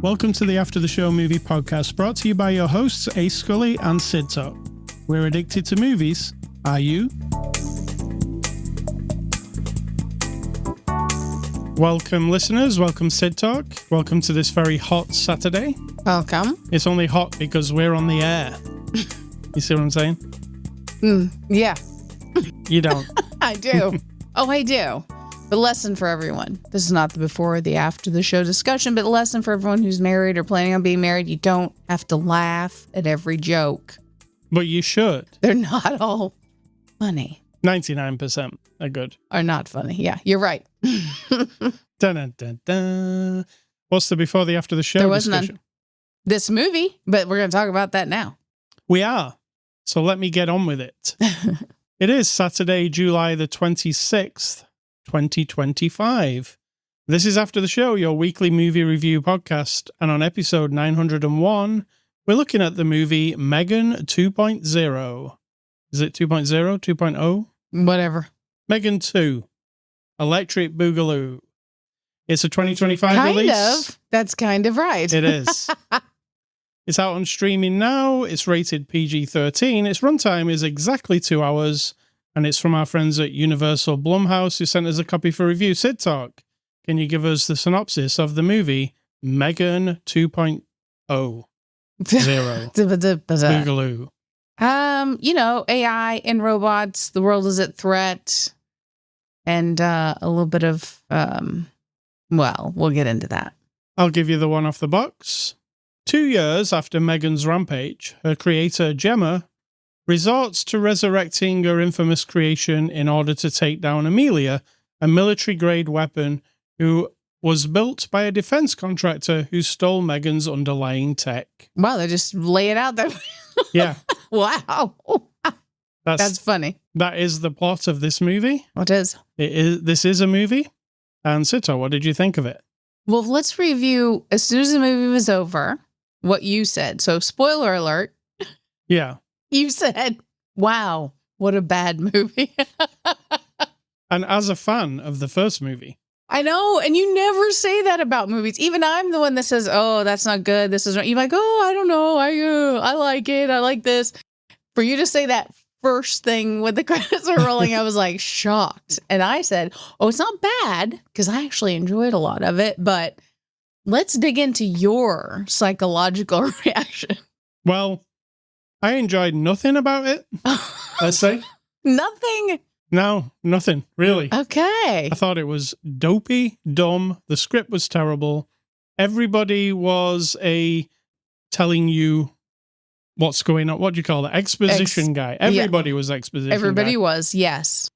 Welcome to the After the Show movie podcast, brought to you by your hosts, Ace Scully and Cidtalk. We're addicted to movies. Are you? Welcome, listeners. Welcome, Cidtalk. Welcome to this very hot Saturday. Welcome. It's only hot because we're on the air. You see what I'm saying? Yeah. You don't. I do. I do. The lesson for everyone. This is not the before or the after the show discussion, but the lesson for everyone who's married or planning on being married. You don't have to laugh at every joke. But you should. They're not all funny. 99% are good. Are not funny. Yeah, you're right. Dun, dun, dun, dun. What's the before the after the show There was discussion? none. This movie, but we're going to talk about that now. We are. So let me get on with it. It is Saturday, July the 26th, 2025. This is After the Show, your weekly movie review podcast. And on episode 901, we're looking at the movie M3gan 2.0. Is it 2.0? 2.0? Whatever. M3gan 2. Electric Boogaloo. It's a 2025 Kind release. of. That's kind of right. It is. It's out on streaming now. It's rated PG-13. Its runtime is exactly 2 hours. And it's from our friends at Universal Blumhouse who sent us a copy for review. Cidtalk, can you give us the synopsis of the movie M3gan 2.0? Boogaloo. AI and robots, the world is at threat, and a little bit of, we'll get into that. I'll give you the one off the box. 2 years after M3gan's rampage, her creator, Gemma, resorts to resurrecting her infamous creation in order to take down Amelia, a military-grade weapon who was built by a defense contractor who stole M3gan's underlying tech. Wow, they just lay it out there. Yeah. Wow. That's funny. That is the plot of this movie. What is? This is a movie. And Cito, what did you think of it? Well, let's review, as soon as the movie was over, what you said. So, spoiler alert. Yeah. You said, wow, what a bad movie. And as a fan of the first movie. I know, and you never say that about movies. Even I'm the one that says, oh, that's not good. This is right. You're like, oh, I don't know. I like it. I like this. For you to say that first thing when the credits are rolling, I was like shocked. And I said, oh, it's not bad, because I actually enjoyed a lot of it. But let's dig into your psychological reaction. Well, I enjoyed nothing about it, let's say. Nothing? No, nothing, really. Okay. I thought it was dopey, dumb. The script was terrible. Everybody was telling you what's going on. What do you call it? Exposition guy. Everybody was exposition Everybody guy. was, yes.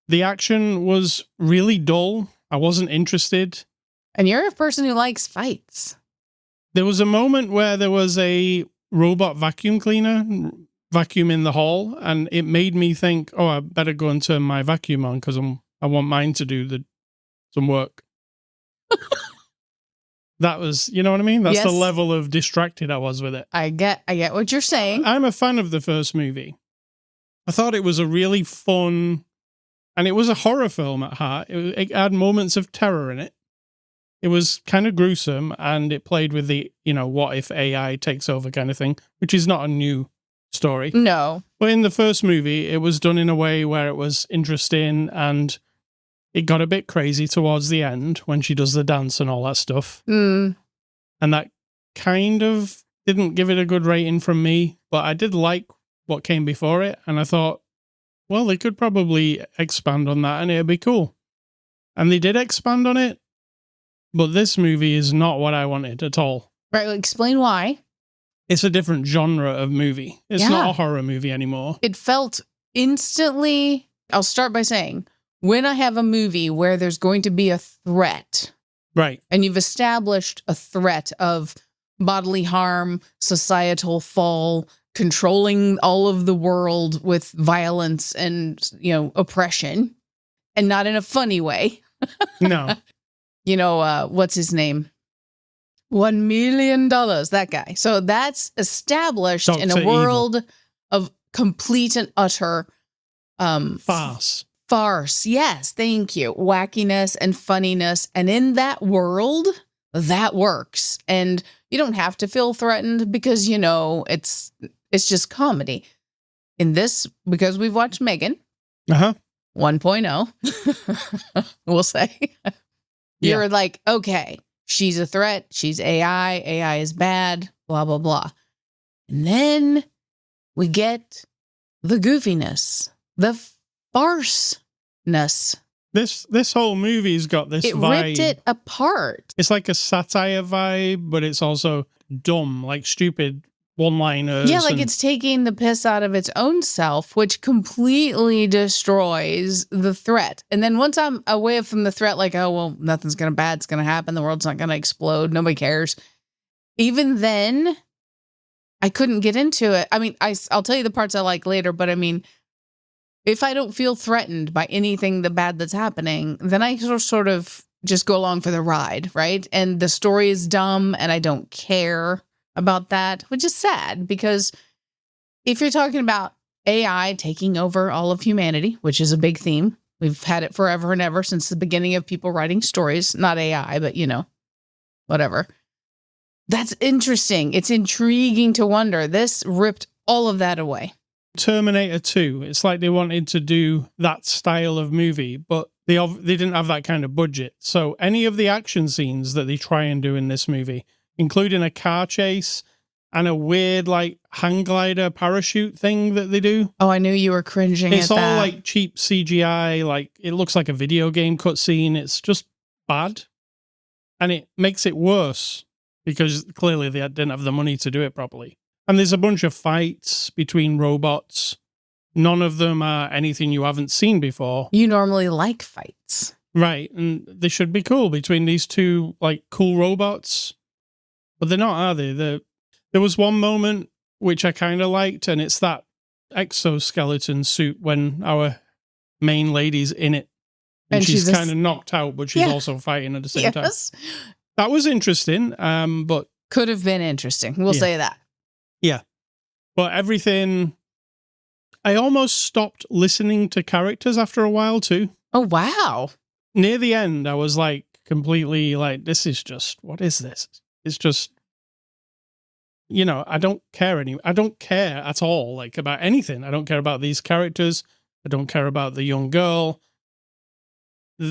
The action was really dull. I wasn't interested. And you're a person who likes fights. There was a moment where there was a robot vacuum cleaner vacuuming the hall, and it made me think, oh, I better go and turn my vacuum on because I want mine to do some work. That was, you know what I mean? That's yes. The level of distracted I was with it. I get what you're saying. I'm a fan of the first movie. I thought it was a really fun, and it was a horror film at heart. It had moments of terror in it. It was kind of gruesome, and it played with the, what if AI takes over kind of thing, which is not a new story. No. But in the first movie, it was done in a way where it was interesting, and it got a bit crazy towards the end when she does the dance and all that stuff. Mm. And that kind of didn't give it a good rating from me, but I did like what came before it, and I thought, well, they could probably expand on that and it'd be cool. And they did expand on it, but this movie is not what I wanted at all. Right, well, explain why. It's a different genre of movie. It's not a horror movie anymore. It felt instantly, I'll start by saying, when I have a movie where there's going to be a threat, right, and you've established a threat of bodily harm, societal fall, controlling all of the world with violence and, oppression, and not in a funny way. No. What's his name? $1 million, that guy. So that's established in a world of complete and utter farce. Yes, thank you. Wackiness and funniness. And in that world, that works. And you don't have to feel threatened because, you know, it's just comedy. In this, because we've watched M3gan 1.0, we'll say, you're like, okay, she's a threat. She's AI. AI is bad, blah, blah, blah. And then we get the goofiness, the farceness. This whole movie's got this vibe. It ripped it apart. It's like a satire vibe, but it's also dumb, like stupid one-liners. Yeah, like it's taking the piss out of its own self, which completely destroys the threat. And then once I'm away from the threat, like, oh, well, nothing's bad's going to happen. The world's not going to explode. Nobody cares. Even then, I couldn't get into it. I mean, I'll tell you the parts I like later, but I mean, if I don't feel threatened by anything the bad that's happening, then I sort of just go along for the ride, right? And the story is dumb and I don't care about that, which is sad because if you're talking about AI taking over all of humanity, which is a big theme, we've had it forever and ever since the beginning of people writing stories, not AI, but you know, whatever. That's interesting. It's intriguing to wonder. This ripped all of that away. Terminator 2. It's like they wanted to do that style of movie, but they didn't have that kind of budget. So any of the action scenes that they try and do in this movie, including a car chase and a weird like hang glider parachute thing that they do. Oh, I knew you were cringing it's at that. It's all like cheap CGI, like it looks like a video game cutscene. It's just bad. And it makes it worse because clearly they didn't have the money to do it properly. And there's a bunch of fights between robots. None of them are anything you haven't seen before. You normally like fights. Right. And they should be cool between these two, like, cool robots. But they're not, are they? There was one moment which I kind of liked, and it's that exoskeleton suit when our main lady's in it. And she's kind of knocked out, but she's also fighting at the same time. That was interesting, but... Could have been interesting. We'll say that. Yeah. But everything... I almost stopped listening to characters after a while, too. Oh, wow. Near the end, I was like, completely like, this is just... What is this? It's just... You know, I don't care I don't care at all, like, about anything. I don't care about these characters. I don't care about the young girl.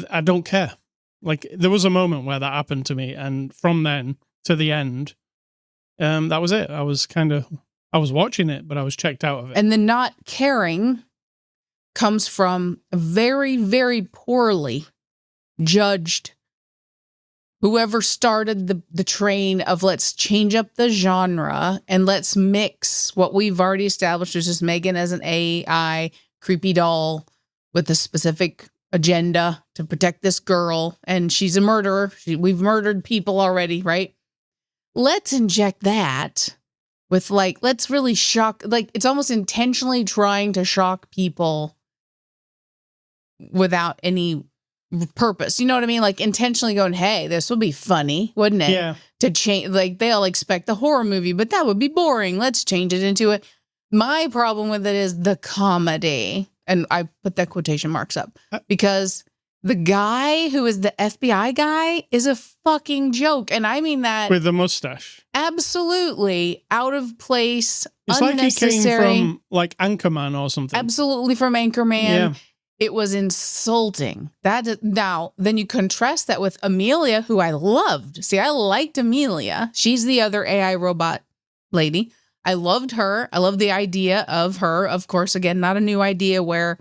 I don't care. Like, there was a moment where that happened to me, and from then to the end, that was it. I was watching it, but I was checked out of it. And the not caring comes from very, very poorly judged. Whoever started the train of let's change up the genre and let's mix what we've already established, which is M3gan as an AI creepy doll with a specific agenda to protect this girl, and she's a murderer. We've murdered people already, right? Let's inject that with like, let's really shock, like it's almost intentionally trying to shock people without any purpose. You know what I mean? Like intentionally going, hey, this would be funny, wouldn't it? Yeah. To change, like they'll expect the horror movie, but that would be boring. Let's change it into it. My problem with it is the comedy. And I put that quotation marks up because the guy who is the FBI guy is a fucking joke. And I mean that with the mustache. Absolutely out of place. It's unnecessary. Like he came from like Anchorman or something. Absolutely from Anchorman. Yeah. It was insulting. Now, then you contrast that with Amelia, who I loved. See, I liked Amelia. She's the other AI robot lady. I loved her. I love the idea of her. Of course, again, not a new idea where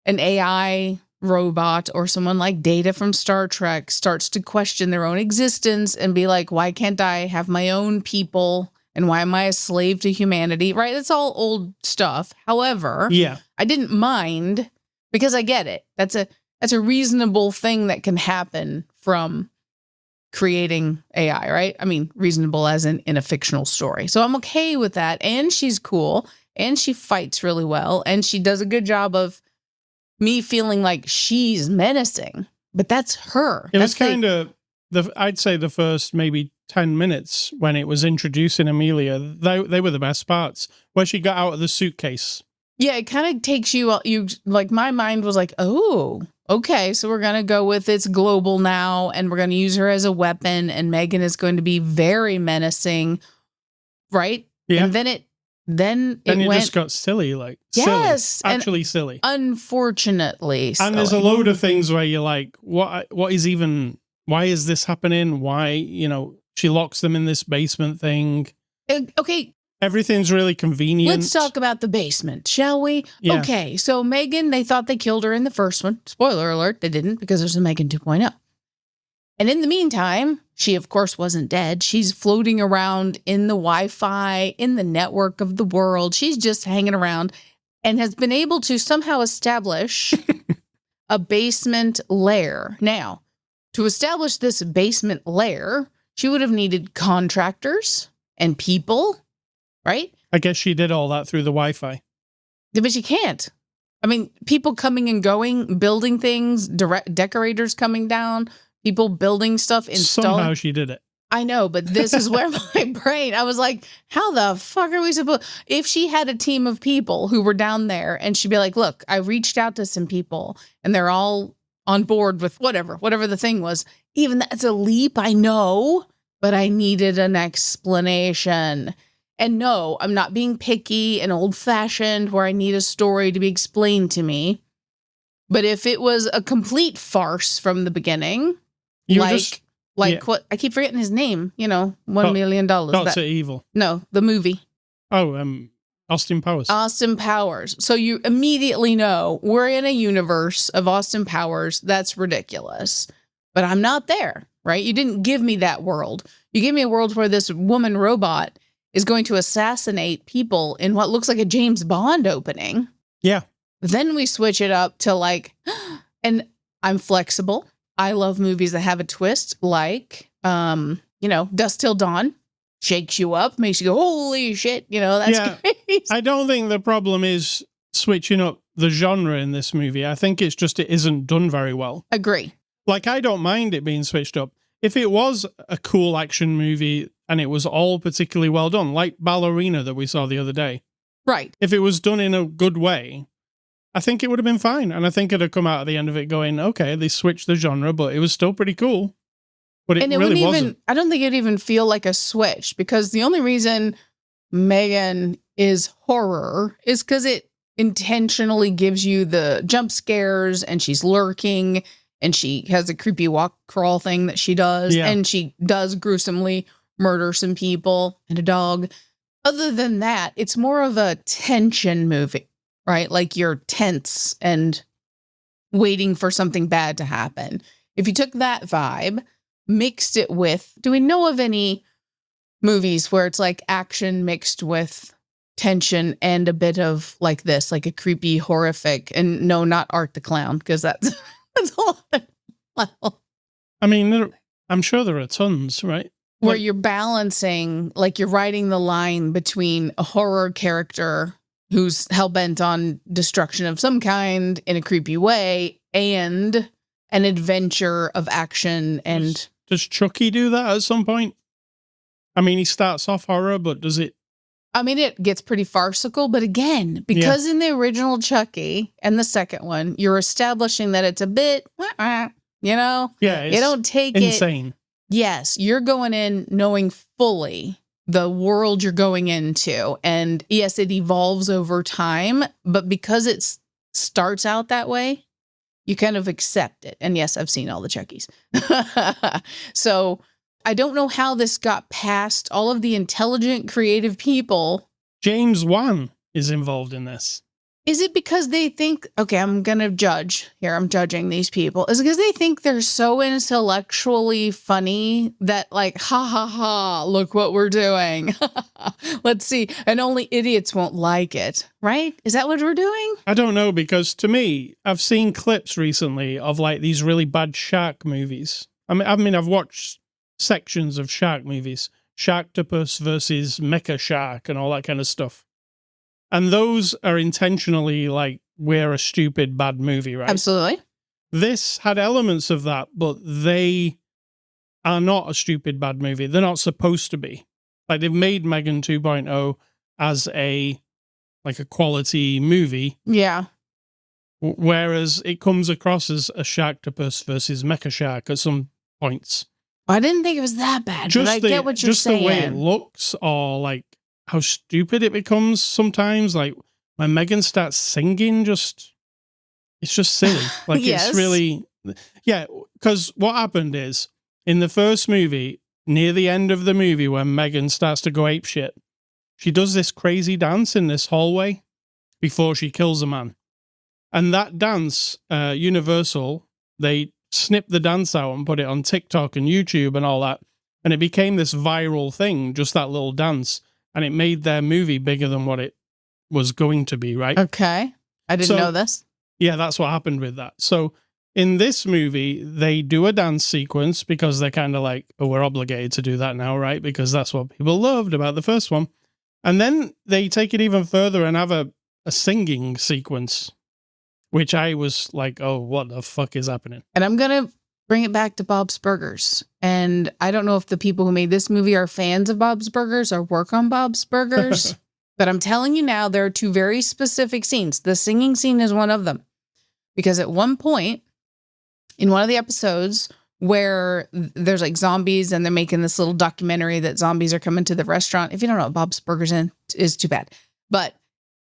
an AI robot or someone like Data from Star Trek starts to question their own existence and be like, why can't I have my own people? And why am I a slave to humanity? Right? It's all old stuff. However, I didn't mind because I get it. That's a reasonable thing that can happen from creating AI, right? I mean, reasonable as in a fictional story. So I'm okay with that. And she's cool. And she fights really well. And she does a good job of me feeling like she's menacing. But that's her. It was kind of, I'd say the first maybe 10 minutes when it was introducing Amelia, they were the best parts. Where she got out of the suitcase. Yeah, it kind of takes you like my mind was like, oh, okay, so we're going to go with it's global now, and we're going to use her as a weapon, and M3gan is going to be very menacing, right? Yeah. And then it went, just got silly, like yes, silly, actually silly. Unfortunately, silly. And there's a load of things where you're like, why is this happening? Why, she locks them in this basement thing. Okay. Everything's really convenient. Let's talk about the basement, shall we? Yeah. Okay, so M3gan, they thought they killed her in the first one. Spoiler alert, they didn't, because there's a M3gan 2.0. And in the meantime, she, of course, wasn't dead. She's floating around in the Wi-Fi, in the network of the world. She's just hanging around and has been able to somehow establish a basement lair. Now, to establish this basement lair, she would have needed contractors and people, right? I guess she did all that through the Wi-Fi. But she can't. I mean, people coming and going, building things, decorators coming down, people building stuff, installing. Somehow she did it. I know, but this is where my brain, I was like, how the fuck are we supposed, if she had a team of people who were down there and she'd be like, look, I reached out to some people and they're all on board with whatever the thing was. Even that's a leap, I know, but I needed an explanation. And no, I'm not being picky and old fashioned where I need a story to be explained to me. But if it was a complete farce from the beginning, what I keep forgetting his name, $1 million. Dr. Evil. No, the movie. Oh, Austin Powers. Austin Powers. So you immediately know we're in a universe of Austin Powers. That's ridiculous. But I'm not there, right? You didn't give me that world. You gave me a world where this woman robot is going to assassinate people in what looks like a James Bond opening. Yeah. Then we switch it up to and I'm flexible. I love movies that have a twist, like, Dusk Till Dawn shakes you up, makes you go, holy shit, that's crazy. I don't think the problem is switching up the genre in this movie. I think it's just it isn't done very well. Agree. I don't mind it being switched up. If it was a cool action movie and it was all particularly well done, like Ballerina that we saw the other day. Right. If it was done in a good way, I think it would have been fine. And I think it'd have come out at the end of it going, okay, they switched the genre, but it was still pretty cool. But it really wasn't. I don't think it'd even feel like a switch, because the only reason M3gan is horror is because it intentionally gives you the jump scares, and she's lurking, and she has a creepy walk crawl thing that she does, and she does gruesomely murder some people and a dog. Other than that, it's more of a tension movie, right? Like you're tense and waiting for something bad to happen. If you took that vibe, mixed it with, do we know of any movies where it's like action mixed with tension and a bit of like this, like a creepy, horrific, and no, not Art the Clown, because that's a lot. I mean, I'm sure there are tons, right? Where you're balancing, like you're riding the line between a horror character who's hell-bent on destruction of some kind in a creepy way and an adventure of action. And does Chucky do that at some point? I mean, he starts off horror, but does it? I mean, it gets pretty farcical, but again, because in the original Chucky and the second one, you're establishing that it's a bit, you don't take insane. Yes, you're going in knowing fully the world you're going into. And yes, it evolves over time, but because it starts out that way, you kind of accept it. And yes, I've seen all the Chuckies. So I don't know how this got past all of the intelligent, creative people. James Wan is involved in this. Is it because they think, okay, I'm going to judge here. I'm judging these people. Is it because they think they're so intellectually funny that like, ha ha ha, look what we're doing. Let's see. And only idiots won't like it, right? Is that what we're doing? I don't know, because to me, I've seen clips recently of like these really bad shark movies. I mean, I've watched sections of shark movies, Sharktopus versus Mecha Shark and all that kind of stuff. And those are intentionally like, we're a stupid, bad movie, right? Absolutely. This had elements of that, but they are not a stupid, bad movie. They're not supposed to be. Like, they've made M3gan 2.0 as a quality movie. Yeah. Whereas it comes across as a Sharktopus versus Mecha Shark at some points. I didn't think it was that bad, but I get what you're saying. Just the way it looks, or like how stupid it becomes sometimes. Like when Megan starts singing, it's just silly. Like Yes. It's really, yeah. Because what happened is in the first movie, near the end of the movie, when Megan starts to go apeshit, she does this crazy dance in this hallway before she kills a man. And that dance, Universal, they snipped the dance out and put it on TikTok and YouTube and all that. And it became this viral thing, just that little dance. And it made their movie bigger than what it was going to be, right? Okay. I didn't know this. Yeah, that's what happened with that. So in this movie, they do a dance sequence because they're kind of like, oh, we're obligated to do that now, right? Because that's what people loved about the first one. And then they take it even further and have a singing sequence, which I was like, oh, what the fuck is happening? And I'm going to bring it back to Bob's Burgers. And I don't know if the people who made this movie are fans of Bob's Burgers or work on Bob's Burgers, but I'm telling you now, there are two very specific scenes. The singing scene is one of them. Because at one point in one of the episodes where there's like zombies and they're making this little documentary that zombies are coming to the restaurant. If you don't know what Bob's Burgers is, too bad.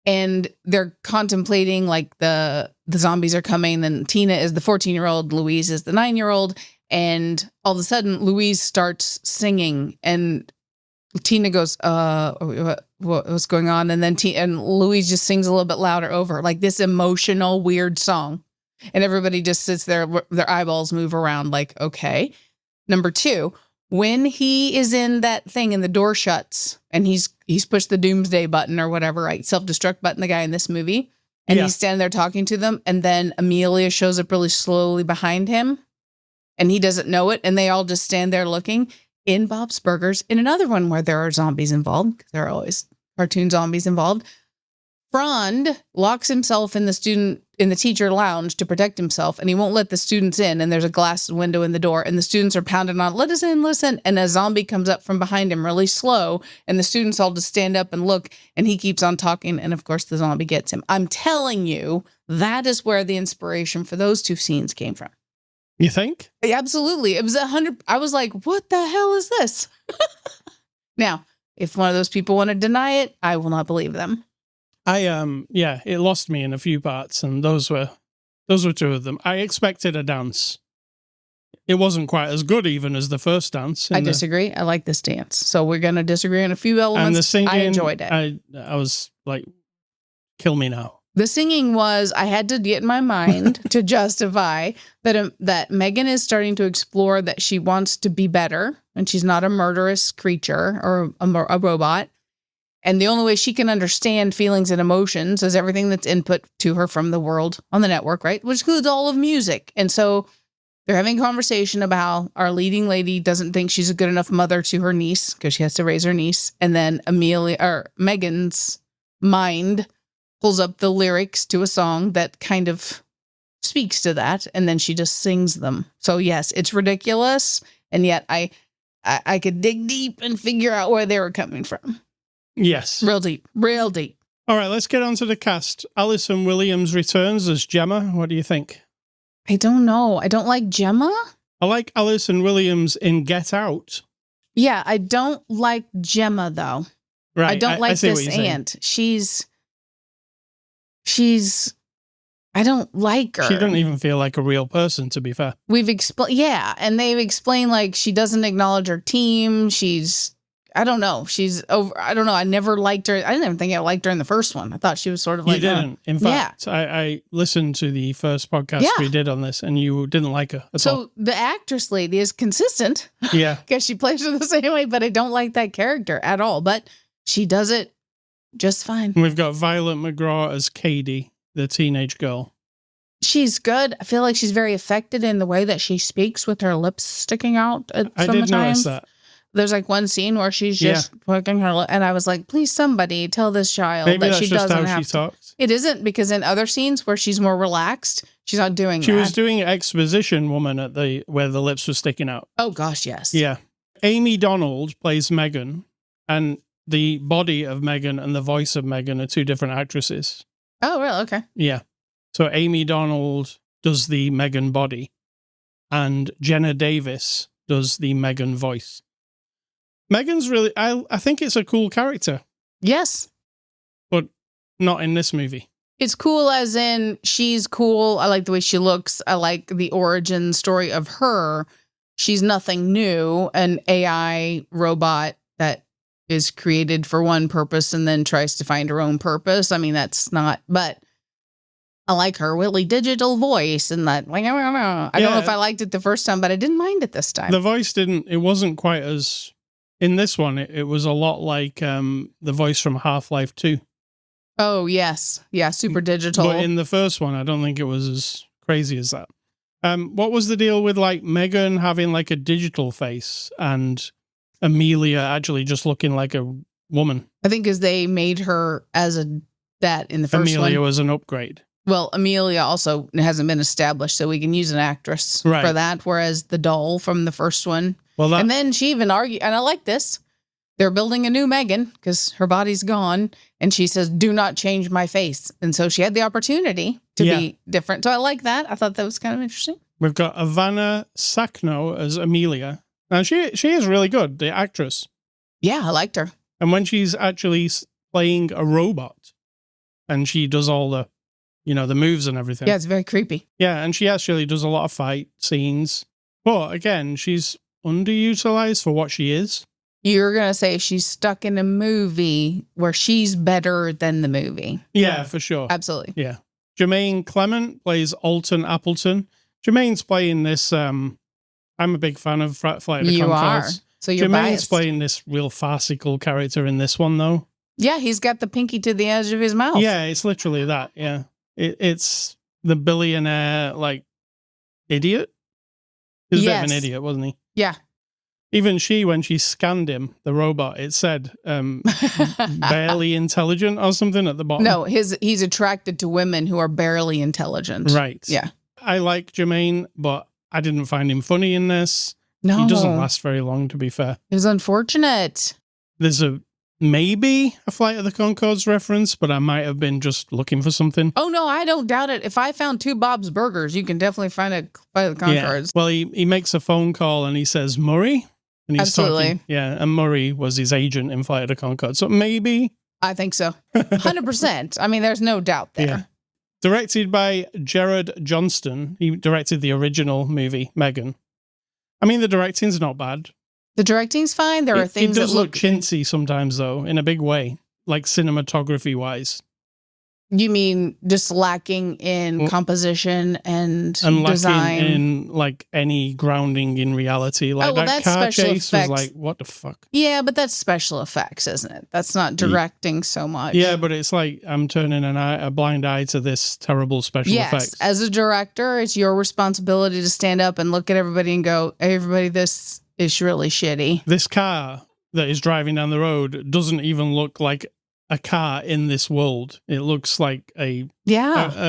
And they're contemplating like the zombies are coming, and Tina is the 14-year-old, Louise is the 9-year-old, and all of a sudden Louise starts singing and Tina goes, what's going on? And then and Louise just sings a little bit louder over like this emotional, weird song. And everybody just sits there, their eyeballs move around like, okay. Number two, when he is in that thing and the door shuts and he's pushed the doomsday button or whatever, right? Self-destruct button, the guy in this movie. And he's standing there talking to them. And then Amelia shows up really slowly behind him and he doesn't know it. And they all just stand there looking. In Bob's Burgers, in another one where there are zombies involved, because there are always cartoon zombies involved, Frond locks himself in the teacher lounge to protect himself, and he won't let the students in, and there's a glass window in the door, and the students are pounding on, let us in, listen, and a zombie comes up from behind him really slow, and the students all just stand up and look, and he keeps on talking, and of course the zombie gets him. I'm telling you, that is where the inspiration for those two scenes came from. You think? Yeah, absolutely. It was 100. I was like, what the hell is this? Now, if one of those people want to deny it, I will not believe them. It lost me in a few parts, and those were two of them. I expected a dance. It wasn't quite as good even as the first dance. I disagree. I like this dance. So we're going to disagree on a few elements. And the singing, I enjoyed it. I was like, kill me now. The singing was, I had to get in my mind to justify that Megan is starting to explore that she wants to be better and she's not a murderous creature or a robot. And the only way she can understand feelings and emotions is everything that's input to her from the world on the network, right? Which includes all of music. And so they're having a conversation about how our leading lady doesn't think she's a good enough mother to her niece because she has to raise her niece. And then Megan's mind pulls up the lyrics to a song that kind of speaks to that, and then she just sings them. So yes, it's ridiculous, and yet I could dig deep and figure out where they were coming from. Yes. Real deep. All right, let's get on to the cast. Alison Williams returns as Gemma. What do you think? I don't know. I don't like Gemma. I like Alison Williams in Get Out. Yeah, I don't like Gemma, though. Right. I don't like this aunt. She's I don't like her. She doesn't even feel like a real person, to be fair. And they've explained like she doesn't acknowledge her team. I don't know. She's over. I don't know. I never liked her. I didn't even think I liked her in the first one. I thought she was sort of like... You didn't. In fact, I listened to the first podcast we did on this, and you didn't like her at all. So the actress lady is consistent. Yeah. Because she plays her the same way, but I don't like that character at all. But she does it just fine. And we've got Violet McGraw as Katie, the teenage girl. She's good. I feel like she's very affected in the way that she speaks with her lips sticking out at I did notice that. There's like one scene where she's just poking her lip, and I was like, please somebody tell this child Maybe that that's she just doesn't how have she to. talks. It isn't, because in other scenes where she's more relaxed, she's not doing that. She was doing exposition woman at where the lips were sticking out. Oh gosh, yes. Yeah. Amy Donald plays Megan, and the body of Megan and the voice of Megan are two different actresses. Oh, really? Okay. Yeah. So Amy Donald does the Megan body, and Jenna Davis does the Megan voice. Megan's really, I think it's a cool character, Yes. but not in this movie. It's cool as in she's cool. I like the way she looks. I like the origin story of her. She's nothing new, an AI robot that is created for one purpose and then tries to find her own purpose. I mean, that's not, but I like her Willy digital voice and that. I don't know if I liked it the first time, but I didn't mind it this time. The voice it wasn't quite as, in this one, it was a lot like the voice from Half-Life 2. Oh, yes. Yeah, super digital. But in the first one, I don't think it was as crazy as that. What was the deal with like Megan having like a digital face and Amelia actually just looking like a woman? I think because they made her as that in the first one. Amelia was an upgrade. Well, Amelia also hasn't been established, so we can use an actress Right. for that, whereas the doll from the first one. Well, And then she even argued, and I like this, they're building a new Megan because her body's gone, and she says, do not change my face. And so she had the opportunity to be different. So I like that. I thought that was kind of interesting. we've got Ivana Sakno as Amelia. Now, she is really good, the actress. Yeah, I liked her. And when she's actually playing a robot and she does all the, the moves and everything. Yeah, it's very creepy. Yeah, and she actually does a lot of fight scenes. But again, she's underutilized for what she is. You're going to say she's stuck in a movie where she's better than the movie. Yeah, for sure. Absolutely. Yeah. Jermaine Clement plays Alton Appleton. Jermaine's playing this, I'm a big fan of Flight of the You are. Conchords. So you're Jermaine's biased. playing this real farcical character in this one, though. Yeah, he's got the pinky to the edge of his mouth. Yeah, it's literally that, yeah. It's the billionaire, like, idiot. He was a bit of an idiot, wasn't he? Yeah. Even when she scanned him, the robot, it said barely intelligent or something at the bottom. No, he's attracted to women who are barely intelligent. Right. Yeah. I like Jermaine, but I didn't find him funny in this. No. He doesn't last very long, to be fair. It was unfortunate. There's maybe a Flight of the Conchords reference, but I might have been just looking for something. Oh, no, I don't doubt it. If I found 2 Bob's Burgers, you can definitely find a Flight of the Conchords. Well, he makes a phone call and he says, Murray? And he's Absolutely. talking. Yeah, and Murray was his agent in Flight of the Conchords. So maybe. I think so. 100%. I mean, there's no doubt there. Yeah. Directed by Gerard Johnston. He directed the original movie, Megan. I mean, the directing's not bad. The directing's fine. There are things it does that look chintzy sometimes, though, in a big way, like cinematography-wise. You mean just lacking in composition and lacking design? in, like, any grounding in reality. Like, well, that that's car special chase effects. was like, what the fuck? Yeah, but that's special effects, isn't it? That's not directing so much. Yeah, but it's like I'm turning a blind eye to this terrible special effects. As a director, it's your responsibility to stand up and look at everybody and go, hey, everybody, this is really shitty. This car that is driving down the road doesn't even look like a car in this world. It looks like a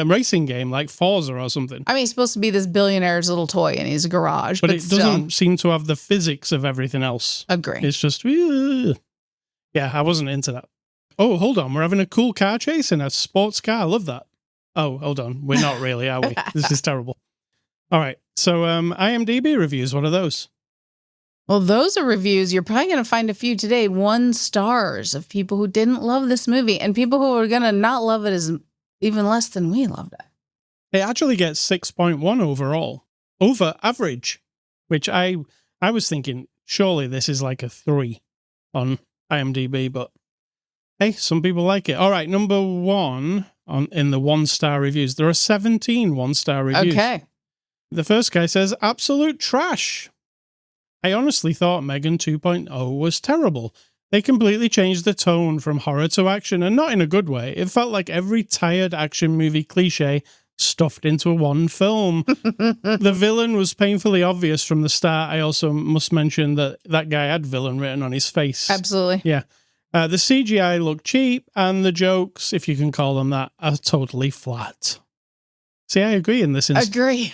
racing game, like Forza or something. I mean, he's supposed to be this billionaire's little toy in his garage, but but it still. doesn't seem to have the physics of everything else. Agree. It's just, yeah, I wasn't into that. Oh, hold on. We're having a cool car chase in a sports car. I love that. Oh, hold on. We're not really, are we? This is terrible. All right. So IMDb reviews, what are those? Well, those are reviews. You're probably going to find a few today, 1 stars of people who didn't love this movie and people who are going to not love it as even less than we loved it. It actually gets 6.1 overall, over average, which I was thinking, surely this is like a 3 on IMDb, but hey, some people like it. All right, number 1 in the 1-star reviews. There are 17 1-star reviews. Okay. The first guy says, absolute trash. I honestly thought Megan 2.0 was terrible. They completely changed the tone from horror to action, and not in a good way. It felt like every tired action movie cliche stuffed into one film. The villain was painfully obvious from the start. I also must mention that guy had villain written on his face. Absolutely. Yeah. The CGI looked cheap, and the jokes, if you can call them that, are totally flat. See, I agree in this instance. Agree.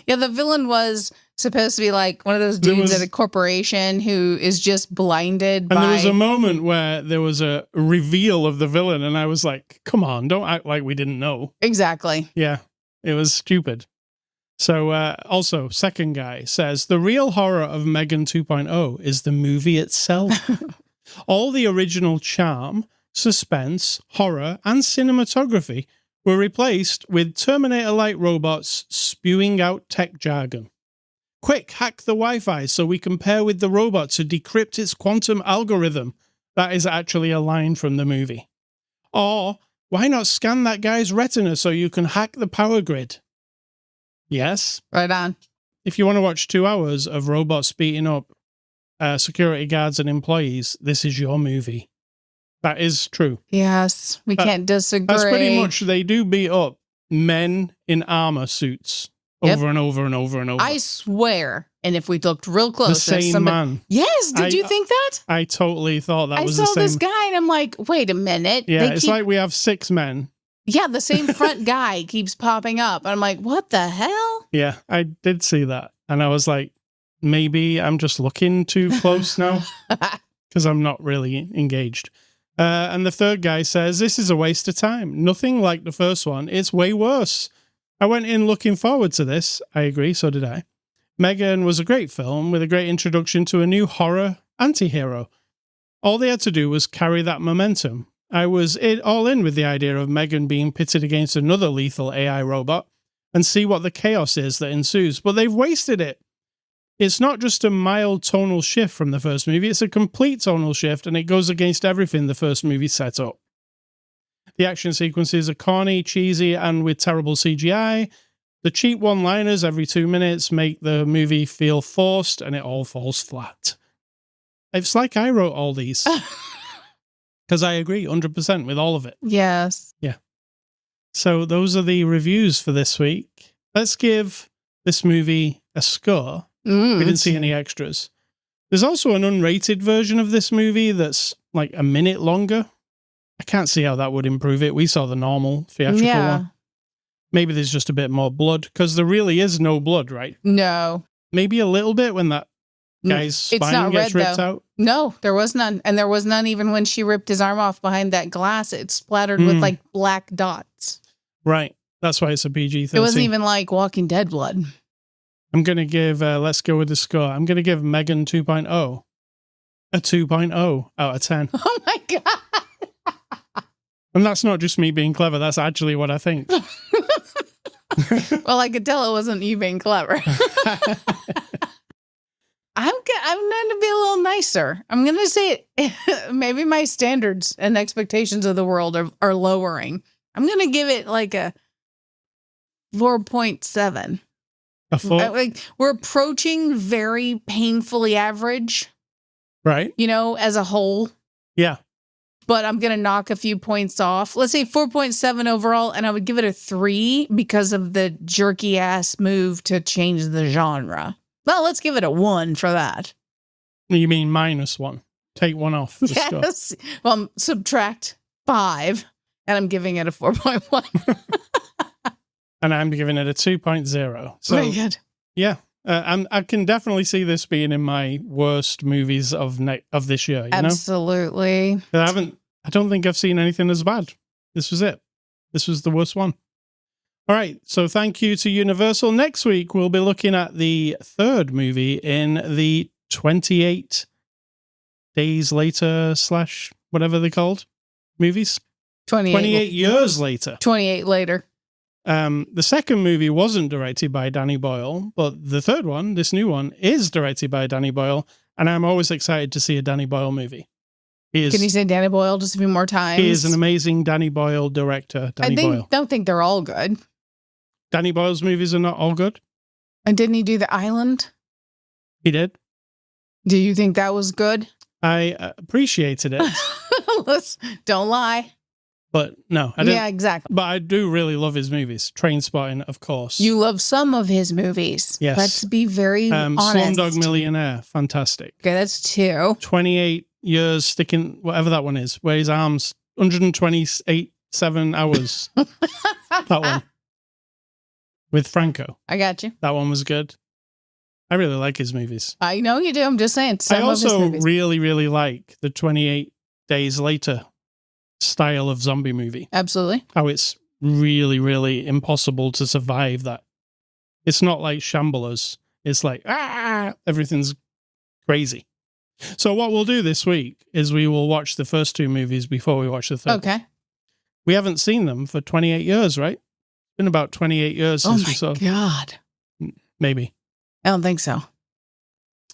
Yeah, the villain was supposed to be like one of those There dudes was- at a corporation who is just blinded And by... there was a moment where there was a reveal of the villain, and I was like, come on, don't act like we didn't know. Exactly. Yeah, it was stupid. So, also, second guy says, the real horror of M3gan 2.0 is the movie itself. All the original charm, suspense, horror, and cinematography were replaced with Terminator-like robots spewing out tech jargon. Quick, hack the Wi-Fi so we can pair with the robot to decrypt its quantum algorithm. That is actually a line from the movie. Or, why not scan that guy's retina so you can hack the power grid? Yes. Right on. If you want to watch 2 hours of robots beating up security guards and employees, this is your movie. That is true. Yes, we can't disagree. That's pretty much, they do beat up men in armor suits over and over and over and over. I swear. And if we looked real the close, same man. Yes, did you think that? I totally thought that was I the saw same. this guy and I'm like, wait a minute. Yeah, it's like we have 6 men. Yeah, the same front guy keeps popping up. I'm like, what the hell? Yeah, I did see that. And I was like, maybe I'm just looking too close now because I'm not really engaged. And the third guy says, this is a waste of time. Nothing like the first one. It's way worse. I went in looking forward to this. I agree, so did I. M3gan was a great film with a great introduction to a new horror anti-hero. All they had to do was carry that momentum. I was all in with the idea of M3gan being pitted against another lethal AI robot and see what the chaos is that ensues, but they've wasted it. It's not just a mild tonal shift from the first movie, it's a complete tonal shift, and it goes against everything the first movie set up. The action sequences are corny, cheesy, and with terrible CGI. The cheap one-liners every 2 minutes make the movie feel forced, and it all falls flat. It's like I wrote all these. Because I agree 100% with all of it. Yes. Yeah. So those are the reviews for this week. Let's give this movie a score. We didn't see any extras. There's also an unrated version of this movie that's like a minute longer. I can't see how that would improve it. We saw the normal theatrical one. Maybe there's just a bit more blood, because there really is no blood, right? No. Maybe a little bit when that guy's spine gets ripped out. No, there was none. And there was none even when she ripped his arm off behind that glass. It splattered with like black dots. Right. That's why it's a PG-13. It wasn't even like Walking Dead blood. I'm going to give, let's go with the score. I'm going to give M3gan 2.0 a 2.0 out of 10. Oh my God. And that's not just me being clever. That's actually what I think. Well, I could tell it wasn't you being clever. I'm going to be a little nicer. I'm going to say maybe my standards and expectations of the world are lowering. I'm going to give it like a 4.7. A 4? Like, we're approaching very painfully average, right? You know, as a whole. Yeah. But I'm going to knock a few points off. Let's say 4.7 overall, and I would give it a 3 because of the jerky ass move to change the genre. Well, let's give it a 1 for that. You mean -1? Take 1 off. Yes. Well, subtract 5, and I'm giving it a 4.1. And I'm giving it a 2.0. So, very good. Yeah. I can definitely see this being in my worst movies of this year. You Absolutely. know? I don't think I've seen anything as bad. This was it. This was the worst one. All right. So thank you to Universal. Next week, we'll be looking at the third movie in the 28 days later / whatever they're called movies. 28 years later. 28 later. The second movie wasn't directed by Danny Boyle, but the third one, this new one, is directed by Danny Boyle, and I'm always excited to see a Danny Boyle movie. Can you say Danny Boyle just a few more times? He is an amazing Danny Boyle director. Don't think they're all good. Danny Boyle's movies are not all good. And didn't he do The Island? He did. Do you think that was good? I appreciated it. Don't lie. But no, I didn't. Yeah, exactly. But I do really love his movies. Trainspotting, of course. You love some of his movies. Yes. Let's be very honest. Slumdog Millionaire, fantastic. Okay, that's 2. 28 years sticking, whatever that one is, where his arms, 128, 7 hours. That one. with Franco. I got you. That one was good. I really like his movies. I know you do. I'm just saying. I Of his also movies. really, really like the 28 Days Later style of zombie movie. Absolutely. How it's really, really impossible to survive that. It's not like Shamblers. It's like, everything's crazy. So what we'll do this week is we will watch the first two movies before we watch the third. Okay. We haven't seen them for 28 years, right? It's been about 28 years since we saw. Oh my God. Maybe. I don't think so.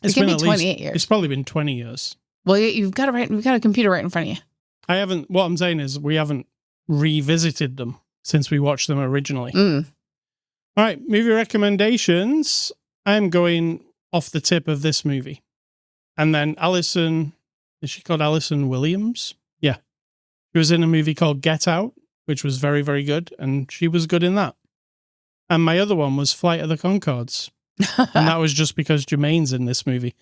It's can been be at 28 least, years. It's probably been 20 years. Well, you've got a computer right in front of you. What I'm saying is we haven't revisited them since we watched them originally. Mm. All right, movie recommendations. I'm going off the tip of this movie. And then Alison, is she called Alison Williams? Yeah. She was in a movie called Get Out, which was very, very good. And she was good in that. And my other one was Flight of the Conchords. And that was just because Jermaine's in this movie.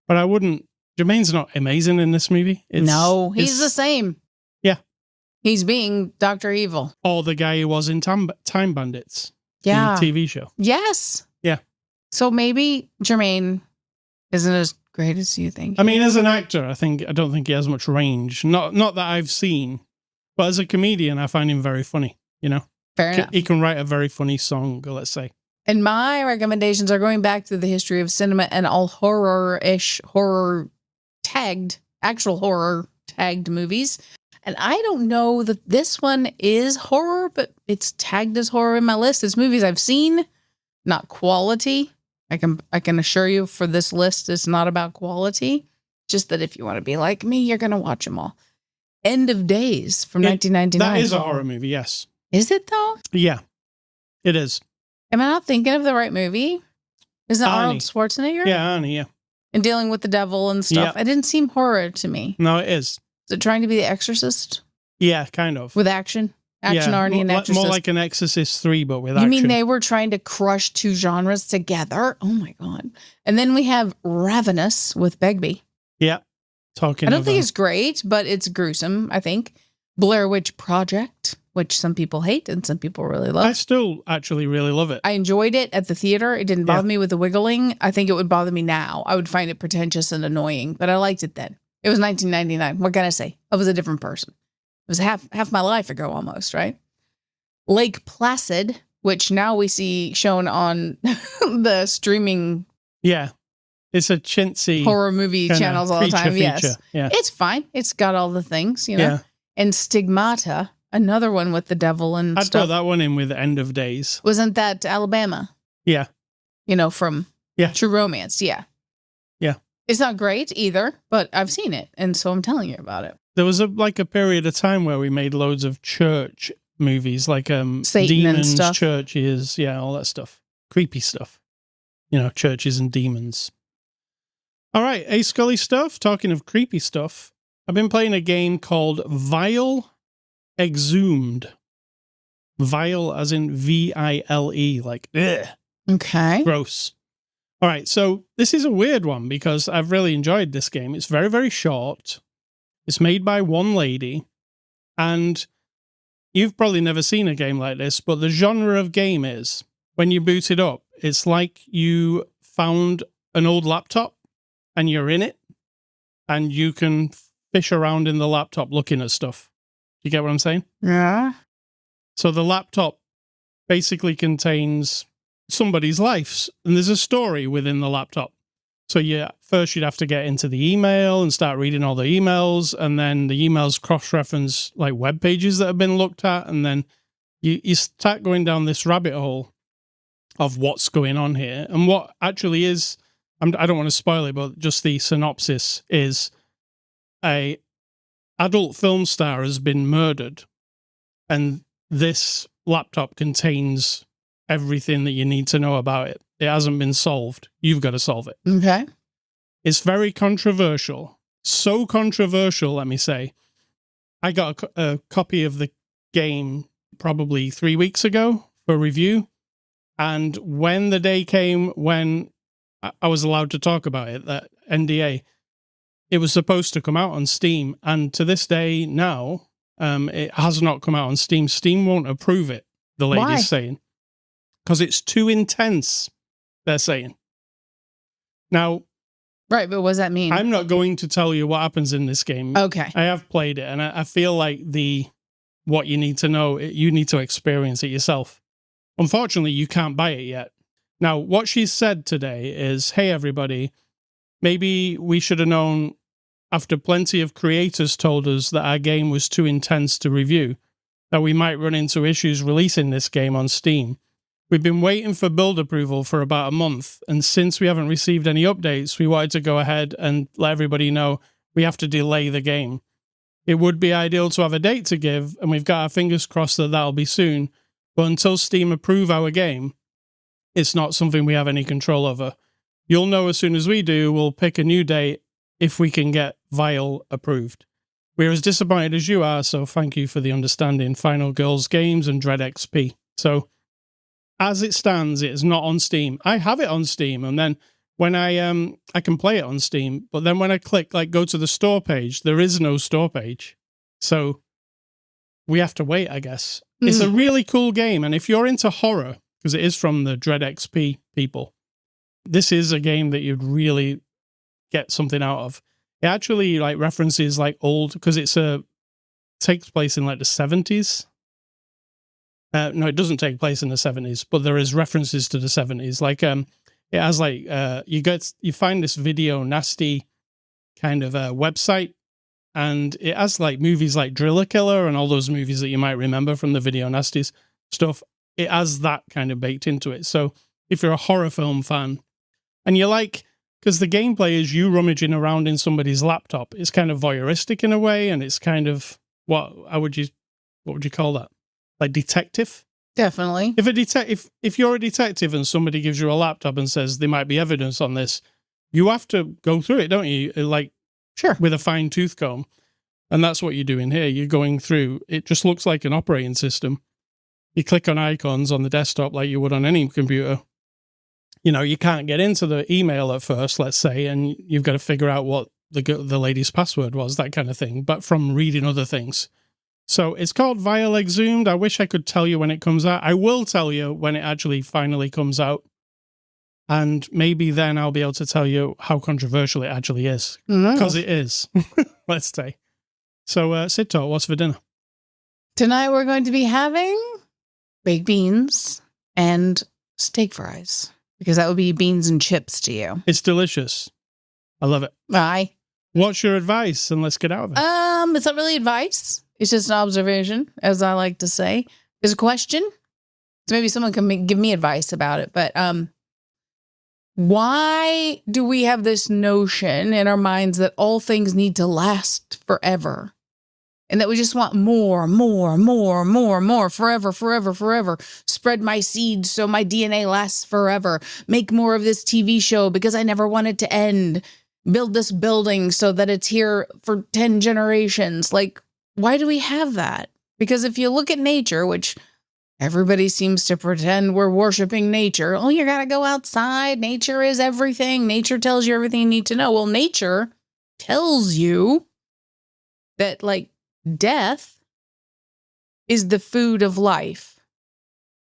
But Jermaine's not amazing in this movie. No, he's the same. Yeah. He's being Dr. Evil. Or the guy who was in Time Bandits. Yeah. The TV show. Yes. Yeah. So maybe Jermaine isn't as great as you think. I mean, as an actor, I don't think he has much range. Not that I've seen. But as a comedian, I find him very funny, you know? Fair enough. He can write a very funny song, let's say. And my recommendations are going back to the history of cinema and all horror-ish, actual horror tagged movies. And I don't know that this one is horror, but it's tagged as horror in my list. It's movies I've seen, not quality. I can assure you for this list, it's not about quality. Just that if you want to be like me, you're going to watch them all. End of Days from 1999. That is a horror movie, yes. Is it though? Yeah, it is. Am I not thinking of the right movie? Is it Arnold Schwarzenegger? Yeah, Arnie, yeah. And dealing with the devil and stuff. Yeah. It didn't seem horror to me. No, it is. Is it trying to be The Exorcist? Yeah, kind of. With action? Arnie and Exorcist. More like an Exorcist 3, but with action. You mean they were trying to crush two genres together? Oh my God. And then we have Ravenous with Begbie. Yeah. I don't think it's great, but it's gruesome, I think. Blair Witch Project, which some people hate and some people really love. I still actually really love it. I enjoyed it at the theater. It didn't bother me with the wiggling. I think it would bother me now. I would find it pretentious and annoying, but I liked it then. It was 1999. What can I say? I was a different person. It was half my life ago almost, right? Lake Placid, which now we see shown on the streaming. Yeah. It's a chintzy horror movie channels all the time. Feature. Yes. Yeah. It's fine. It's got all the things, you know. Yeah. And Stigmata, another one with the devil and I'd stuff. put that one in with End of Days. Wasn't that Alabama? Yeah. You know, from True Romance. Yeah. Yeah. It's not great either, but I've seen it. And so I'm telling you about it. There was a period of time where we made loads of church movies, like Satan demons, and stuff. churches, all that stuff. Creepy stuff. You know, churches and demons. All right, Scully stuff. Talking of creepy stuff, I've been playing a game called Vile Exhumed. Vile as in VILE, like, ugh. Okay. Gross. All right, so this is a weird one because I've really enjoyed this game. It's very, very short. It's made by one lady, and you've probably never seen a game like this, but the genre of game is, when you boot it up, it's like you found an old laptop and you're in it, and you can fish around in the laptop looking at stuff. You get what I'm saying? Yeah. So the laptop basically contains somebody's lives, and there's a story within the laptop. So first you'd have to get into the email and start reading all the emails, and then the emails cross-reference like web pages that have been looked at, and then you start going down this rabbit hole of what's going on here. And what actually is, I don't want to spoil it, but just the synopsis is a adult film star has been murdered, and this laptop contains everything that you need to know about it. It hasn't been solved. You've got to solve it. Okay. It's very controversial. So controversial, let me say. I got a copy of the game probably 3 weeks ago for review. And when the day came when I was allowed to talk about it, that NDA, it was supposed to come out on Steam. And to this day now, it has not come out on Steam. Steam won't approve it, the lady's saying. because it's too intense, they're saying. Now, right, but what does that mean? I'm not going to tell you what happens in this game. Okay. I have played it, and I feel like what you need to know, you need to experience it yourself. Unfortunately, you can't buy it yet. Now, what she said today is, hey, everybody, maybe we should have known after plenty of creators told us that our game was too intense to review, that we might run into issues releasing this game on Steam. We've been waiting for build approval for about a month, and since we haven't received any updates, we wanted to go ahead and let everybody know we have to delay the game. It would be ideal to have a date to give, and we've got our fingers crossed that that'll be soon, but until Steam approve our game, it's not something we have any control over. You'll know as soon as we do, we'll pick a new date if we can get Vile approved. We're as disappointed as you are, so thank you for the understanding. Final Girls Games and Dread XP. So, as it stands, it is not on Steam. I have it on Steam, and then when I can play it on Steam, but then when I click, go to the store page, there is no store page. So, we have to wait, I guess. It's a really cool game, and if you're into horror, because it is from the Dread XP people, this is a game that you'd really get something out of. It actually references old, because takes place in the 70s. No, it doesn't take place in the 70s, but there is references to the 70s. It has you find this video nasty kind of website, and it has movies like Driller Killer and all those movies that you might remember from the video nasties stuff. It has that kind of baked into it. So if you're a horror film fan and you because the gameplay is you rummaging around in somebody's laptop, it's kind of voyeuristic in a way, and it's kind of what would you call that? Detective? Definitely. If you're a detective and somebody gives you a laptop and says there might be evidence on this, you have to go through it, don't you? Sure. With a fine tooth comb. And that's what you're doing here. You're going through, it just looks like an operating system. You click on icons on the desktop like you would on any computer. You can't get into the email at first, let's say, and you've got to figure out what the lady's password was, that kind of thing, but from reading other things. So it's called Vile Exhumed. I wish I could tell you when it comes out. I will tell you when it actually finally comes out. And maybe then I'll be able to tell you how controversial it actually is. Because it is, let's say. So, Cidtalk, what's for dinner? Tonight we're going to be having baked beans and steak fries. Because that would be beans and chips to you. It's delicious. I love it. Aye. What's your advice? And let's get out of it. It's not really advice. It's just an observation, as I like to say. There's a question. So maybe someone can give me advice about it. But why do we have this notion in our minds that all things need to last forever? And that we just want more, forever. Spread my seeds so my DNA lasts forever. Make more of this TV show because I never want it to end. Build this building so that it's here for 10 generations. Why do we have that? Because if you look at nature, which everybody seems to pretend we're worshiping nature. Oh, you got to go outside. Nature is everything. Nature tells you everything you need to know. Well, nature tells you that, death is the food of life.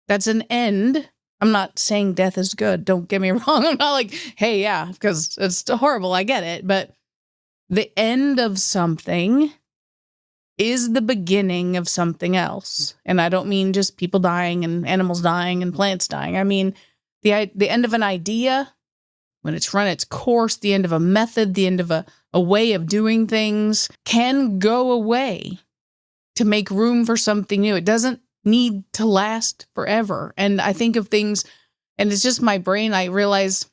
That's an end. I'm not saying death is good. Don't get me wrong. I'm not hey, yeah, because it's horrible. I get it. But the end of something is the beginning of something else. And I don't mean just people dying and animals dying and plants dying. I mean the end of an idea, when it's run its course, the end of a method, the end of a way of doing things can go away to make room for something new. It doesn't need to last forever. And I think of things, and it's just my brain. I realize,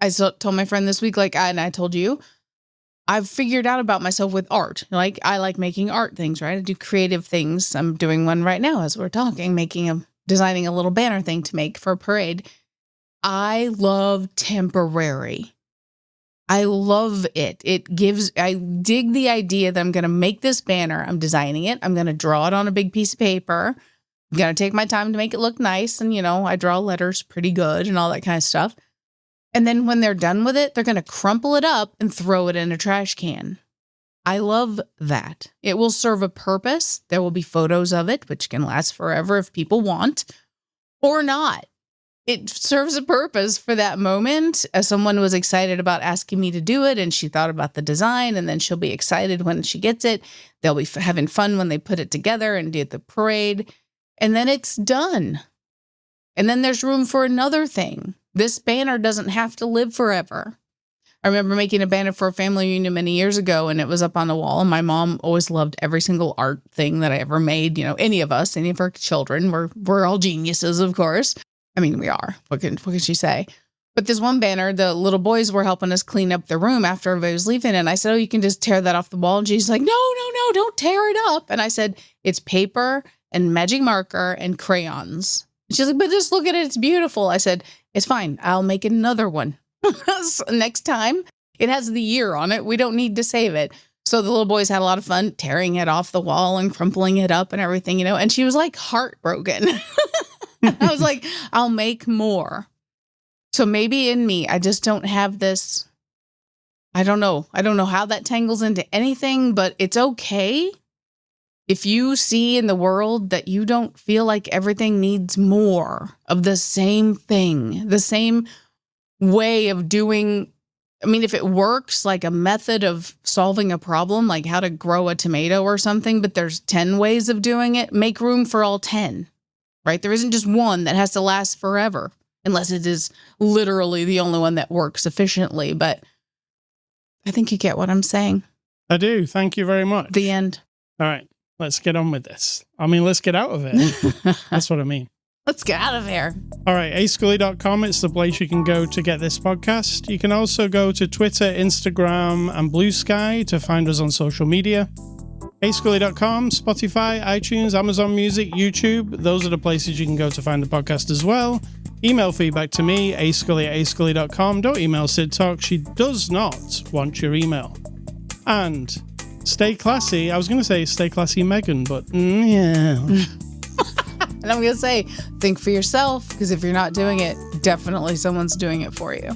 I told my friend this week, and I told you, I've figured out about myself with art. I like making art things, right? I do creative things. I'm doing one right now as we're talking, designing a little banner thing to make for a parade. I love temporary. I love it. I dig the idea that I'm going to make this banner. I'm designing it. I'm going to draw it on a big piece of paper. I'm going to take my time to make it look nice. And, I draw letters pretty good and all that kind of stuff. And then when they're done with it, they're going to crumple it up and throw it in a trash can. I love that. It will serve a purpose. There will be photos of it, which can last forever if people want. or not. It serves a purpose for that moment. As someone was excited about asking me to do it, and she thought about the design, and then she'll be excited when she gets it. They'll be having fun when they put it together and do the parade, and then it's done. And then there's room for another thing. This banner doesn't have to live forever. I remember making a banner for a family reunion many years ago, and it was up on the wall. And my mom always loved every single art thing that I ever made. You know, any of us, any of our children, we're all geniuses, of course. I mean, we are. What can she say? But this one banner, the little boys were helping us clean up the room after everybody was leaving. And I said, oh, you can just tear that off the wall. And she's like, no, don't tear it up. And I said, it's paper and magic marker and crayons. She's like, but just look at it. It's beautiful. I said, it's fine. I'll make another one. So next time, it has the year on it. We don't need to save it. So the little boys had a lot of fun tearing it off the wall and crumpling it up and everything, you know. And she was like heartbroken. I was like, I'll make more. So maybe in me, I just don't have this. I don't know how that tangles into anything, but it's okay if you see in the world that you don't feel like everything needs more of the same thing, the same way of doing. I mean, if it works like a method of solving a problem, like how to grow a tomato or something, but there's 10 ways of doing it, make room for all 10. Right? There isn't just one that has to last forever, unless it is literally the only one that works efficiently. But I think you get what I'm saying. I do. Thank you very much. The end. All right. Let's get on with this. I mean, let's get out of it. That's what I mean. Let's get out of here. All right. ascully.com. It's the place you can go to get this podcast. You can also go to Twitter, Instagram, and Blue Sky to find us on social media. ascully.com, Spotify, iTunes, Amazon Music, YouTube. Those are the places you can go to find the podcast as well. Email feedback to me, ascully@ascully.com. Don't email Cidtalk. She does not want your email. And stay classy. I was going to say stay classy, Megan, but yeah. And I'm going to say, think for yourself, because if you're not doing it, definitely someone's doing it for you.